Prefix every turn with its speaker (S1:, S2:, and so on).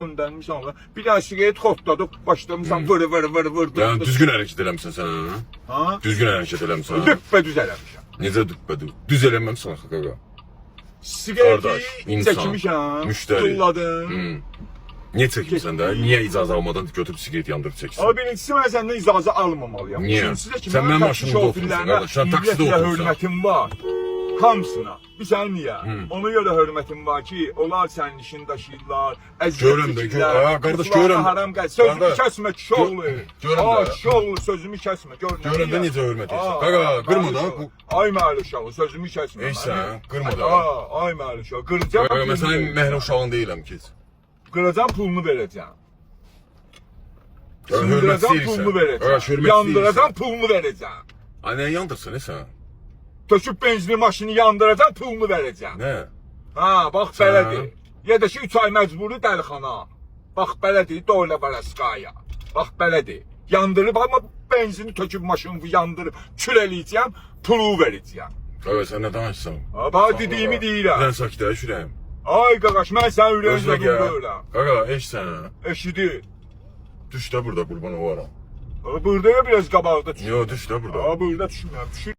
S1: göndərmişsən ona. Bir dənə siqaret xortladıq, başlamışsan vır.
S2: Yani düzgün hərəkət eləmişsən sən.
S1: Ha?
S2: Düzgün hərəkət eləmişsən.
S1: Düppədüz eləmişəm.
S2: Necə düppədü? Düz eləməmsən axı qaqa.
S1: Siqareti
S2: Qardaş, insan,
S1: çəkmişəm,
S2: müştəri.
S1: tulladım.
S2: Niyə çəkirsən də? Niyə icazə almadan götürüb siqaret yandırıb çəkirsən?
S1: Ama birincisi mən səndən icazə almamalıyam.
S2: Niyə?
S1: İkincisi də ki,
S2: Sən mənim
S1: taksi
S2: maşınımda oturursan,
S1: şoförlərinə
S2: qardaş. Sən taksidə
S1: ümumiyyətlə
S2: oturursan.
S1: hörmətim var. Hamısına. Bir sən niyə? Ona görə hörmətim var ki, onlar sənin işini daşıyırlar,
S2: Görürəm də, qardaş, görürəm.
S1: Haram gəl. Sözümü
S2: Qardaş,
S1: kəsmə, kişoğlu.
S2: görürəm də.
S1: Kişoğlu, sözümü kəsmə.
S2: Görürəm də necə hörmət edirsən. Qaqa, qırma da.
S1: Ay məli uşağı, sözümü kəsmə.
S2: Ey sən, qırma da.
S1: Ay məli uşağı, qıracam.
S2: Qaqa, mən sənin məhrəm uşağın deyiləm ki.
S1: Qıracam, pulunu verəcəm.
S2: Hörmət
S1: Sındıracam,
S2: istəyirsən.
S1: pulunu verəcəm.
S2: Qaqa, hörmət
S1: Yandıracam,
S2: istəyirsən.
S1: pulunu verəcəm.
S2: Ay, nə yandırsın, nə sən?
S1: Töküb benzini maşını yandıracam, pulunu verəcəm.
S2: Nə?
S1: Ha, bax belədir. Ya da ki 3 ay məcburi dəlixana. Bax belədir, doyla baraskaya. Bax belədir. Yandırıb amma benzini töküb maşını yandırıb kül eləyəcəm, pulu verəcəm.
S2: Qaqa, sən nə danışsan?
S1: Ha, bax dediyimi deyirəm.
S2: Sən sakit ol, şurayım.
S1: Ay qaqaş, mən sənin ürəyində
S2: Özünə gəl.
S1: durduram.
S2: Qaqa, eş sən.
S1: Eşidi.
S2: Düş də burada, qurban olaram.
S1: Burada ya biraz qabaqda düşür.
S2: Yo, düş də burada.
S1: Ha, burada düşmürəm. Düşür.